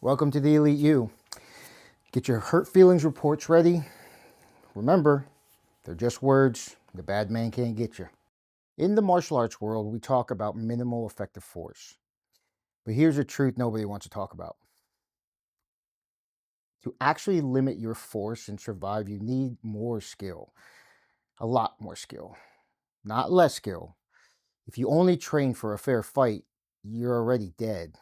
Welcome to the Elite You. Get your hurt feelings reports ready. Remember, they're just words. The bad man can't get you. In the martial arts world, we talk about minimal effective force. But here's the truth nobody wants to talk about. To actually limit your force and survive, you need more skill. A lot more skill. Not less skill. If you only train for a fair fight, you're already dead.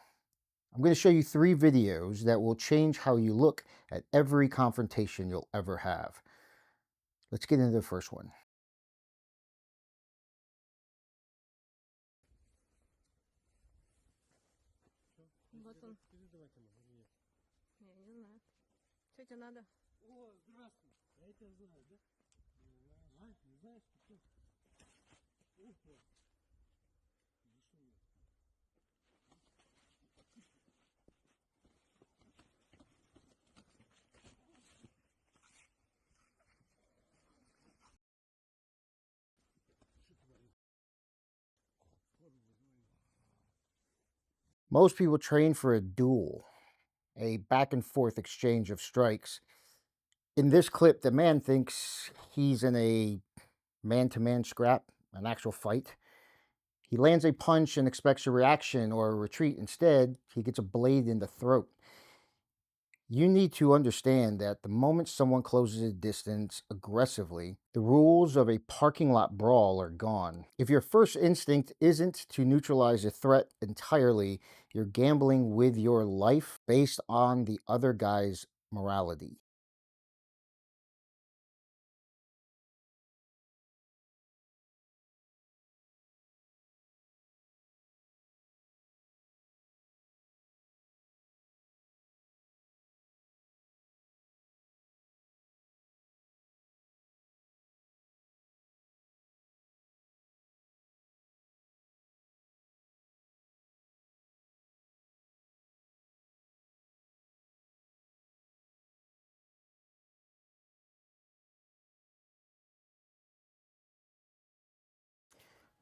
I'm going to show you 3 videos that will change how you look at every confrontation you'll ever have. Let's get into the first one. Вот он. Не знаю. Что тебе надо? О, здравствуй. Я тебя знаю, да? А, не знаешь, кто? Ух ты. Most people train for a duel, a back and forth exchange of strikes. In this clip, the man thinks he's in a man-to-man scrap, an actual fight. He lands a punch and expects a reaction or a retreat. Instead, he gets a blade in the throat. You need to understand that the moment someone closes a distance aggressively, the rules of a parking lot brawl are gone. If your first instinct isn't to neutralize a threat entirely, you're gambling with your life based on the other guy's morality.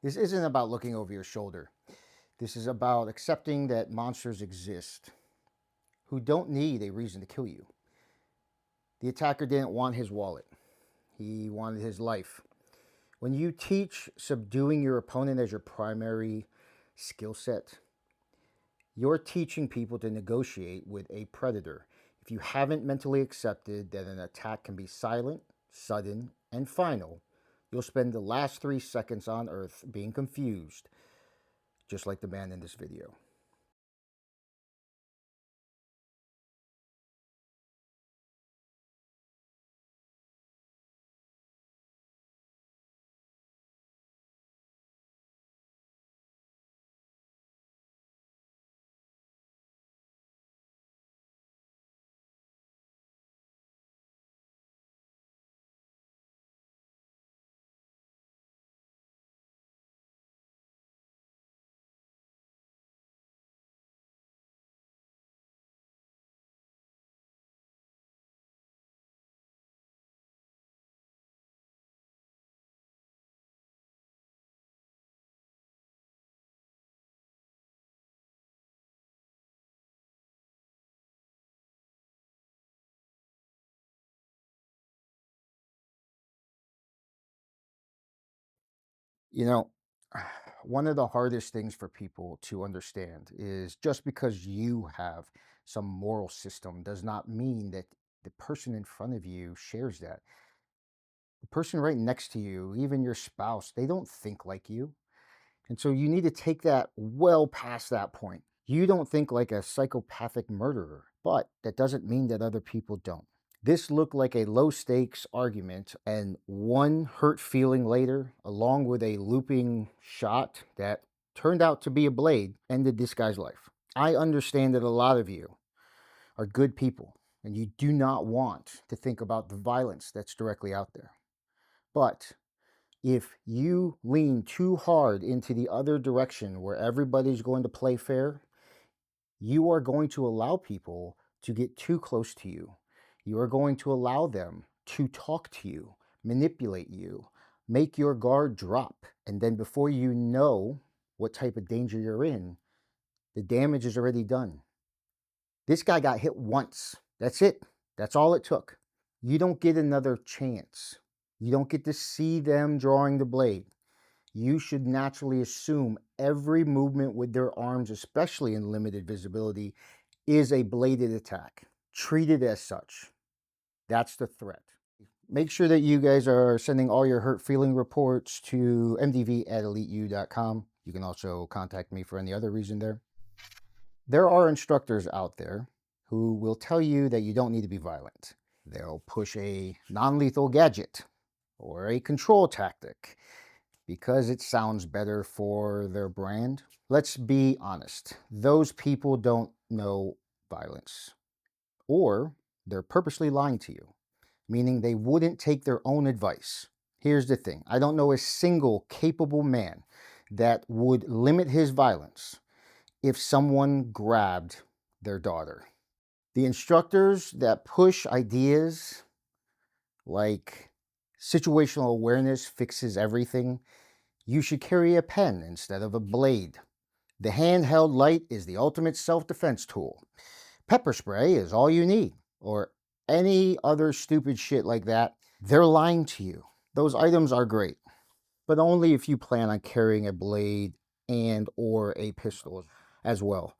This isn't about looking over your shoulder. This is about accepting that monsters exist who don't need a reason to kill you. The attacker didn't want his wallet. He wanted his life. When you teach subduing your opponent as your primary skill set, you're teaching people to negotiate with a predator. If you haven't mentally accepted that an attack can be silent, sudden, and final, you'll spend the last 3 seconds on Earth being confused, just like the man in this video. You know, one of the hardest things for people to understand is just because you have some moral system does not mean that the person in front of you shares that. The person right next to you, even your spouse, they don't think like you. And so you need to take that well past that point. You don't think like a psychopathic murderer, but that doesn't mean that other people don't. This looked like a low stakes argument, and one hurt feeling later, along with a looping shot that turned out to be a blade, ended this guy's life. I understand that a lot of you are good people and you do not want to think about the violence that's directly out there. But if you lean too hard into the other direction where everybody's going to play fair, you are going to allow people to get too close to you. You are going to allow them to talk to you, manipulate you, make your guard drop. And then before you know what type of danger you're in, the damage is already done. This guy got hit once. That's it. That's all it took. You don't get another chance. You don't get to see them drawing the blade. You should naturally assume every movement with their arms, especially in limited visibility, is a bladed attack. Treat it as such. That's the threat. Make sure that you guys are sending all your hurt feeling reports to mdv@eliteu.com. You can also contact me for any other reason there. There are instructors out there who will tell you that you don't need to be violent. They'll push a non-lethal gadget or a control tactic because it sounds better for their brand. Let's be honest. Those people don't know violence, or they're purposely lying to you, meaning they wouldn't take their own advice. Here's the thing. I don't know a single capable man that would limit his violence if someone grabbed their daughter. The instructors that push ideas like situational awareness fixes everything, you should carry a pen instead of a blade. The handheld light is the ultimate self-defense tool. Pepper spray is all you need, or any other stupid shit like that. They're lying to you. Those items are great, but only if you plan on carrying a blade and or a pistol as well.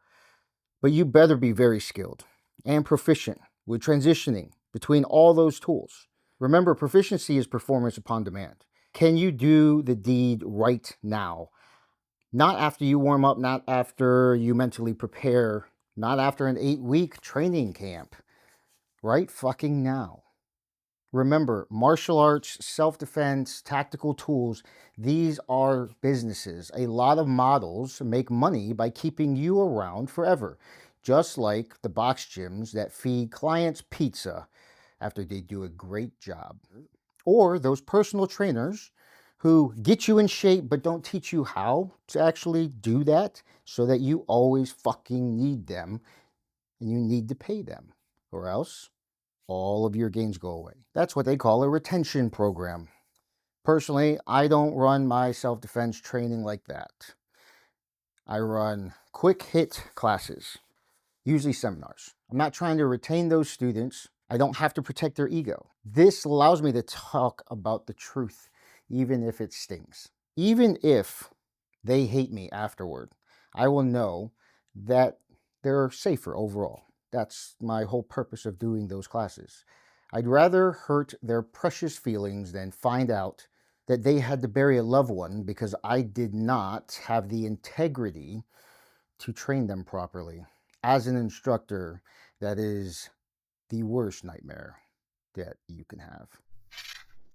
But you better be very skilled and proficient with transitioning between all those tools. Remember, proficiency is performance upon demand. Can you do the deed right now? Not after you warm up, not after you mentally prepare, not after an 8-week training camp. Right fucking now. Remember, martial arts, self-defense, tactical tools, these are businesses. A lot of models make money by keeping you around forever, just like the box gyms that feed clients pizza after they do a great job. Or those personal trainers who get you in shape but don't teach you how to actually do that, so that you always fucking need them and you need to pay them, or else all of your gains go away. That's what they call a retention program. Personally, I don't run my self-defense training like that. I run quick hit classes, usually seminars. I'm not trying to retain those students. I don't have to protect their ego. This allows me to talk about the truth, even if it stings. Even if they hate me afterward, I will know that they're safer overall. That's my whole purpose of doing those classes. I'd rather hurt their precious feelings than find out that they had to bury a loved one because I did not have the integrity to train them properly. As an instructor, that is the worst nightmare that you can have.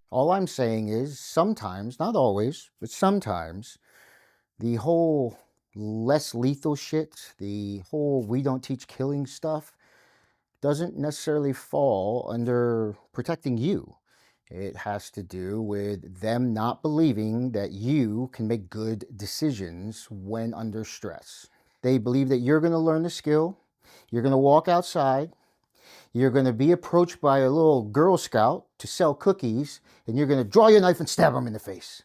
All I'm saying is sometimes, not always, but sometimes, the whole less lethal shit, the whole we don't teach killing stuff, doesn't necessarily fall under protecting you. It has to do with them not believing that you can make good decisions when under stress. They believe that you're going to learn the skill, you're going to walk outside, you're going to be approached by a little Girl Scout to sell cookies, and you're going to draw your knife and stab them in the face.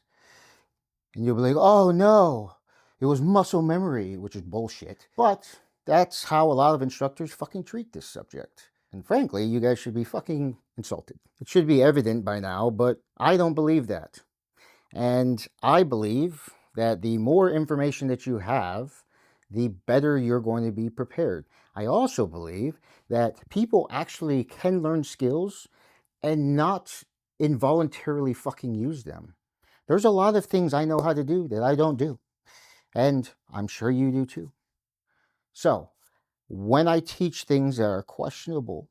And you'll be like, oh no, it was muscle memory, which is bullshit. But that's how a lot of instructors fucking treat this subject. And frankly, you guys should be fucking insulted. It should be evident by now, but I don't believe that. And I believe that the more information that you have, the better you're going to be prepared. I also believe that people actually can learn skills and not involuntarily fucking use them. There's a lot of things I know how to do that I don't do. And I'm sure you do too. So, when I teach things that are questionable,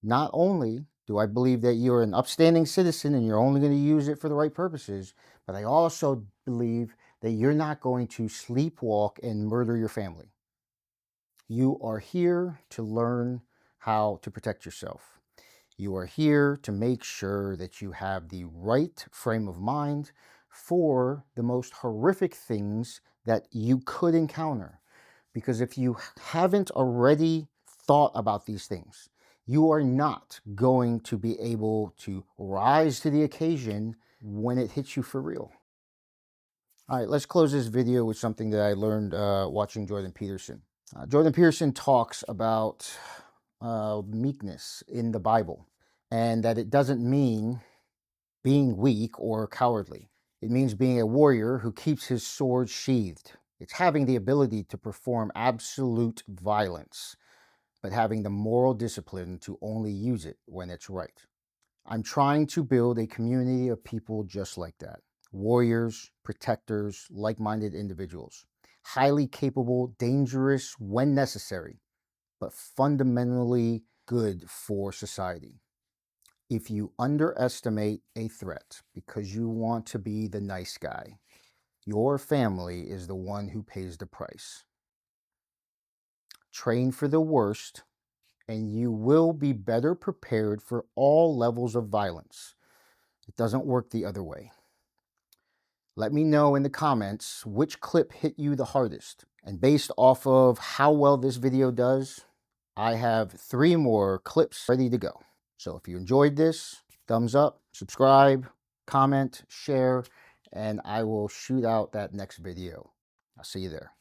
not only do I believe that you're an upstanding citizen and you're only going to use it for the right purposes, but I also believe that you're not going to sleepwalk and murder your family. You are here to learn how to protect yourself. You are here to make sure that you have the right frame of mind for the most horrific things that you could encounter. Because if you haven't already thought about these things, you are not going to be able to rise to the occasion when it hits you for real. All right, let's close this video with something that I learned watching Jordan Peterson. Jordan Peterson talks about meekness in the Bible, and that it doesn't mean being weak or cowardly. It means being a warrior who keeps his sword sheathed. It's having the ability to perform absolute violence, but having the moral discipline to only use it when it's right. I'm trying to build a community of people just like that. Warriors, protectors, like-minded individuals. Highly capable, dangerous when necessary, but fundamentally good for society. If you underestimate a threat because you want to be the nice guy, your family is the one who pays the price. Train for the worst, and you will be better prepared for all levels of violence. It doesn't work the other way. Let me know in the comments which clip hit you the hardest. And based off of how well this video does, I have 3 more clips ready to go. So if you enjoyed this, thumbs up, subscribe, comment, share, and I will shoot out that next video. I'll see you there.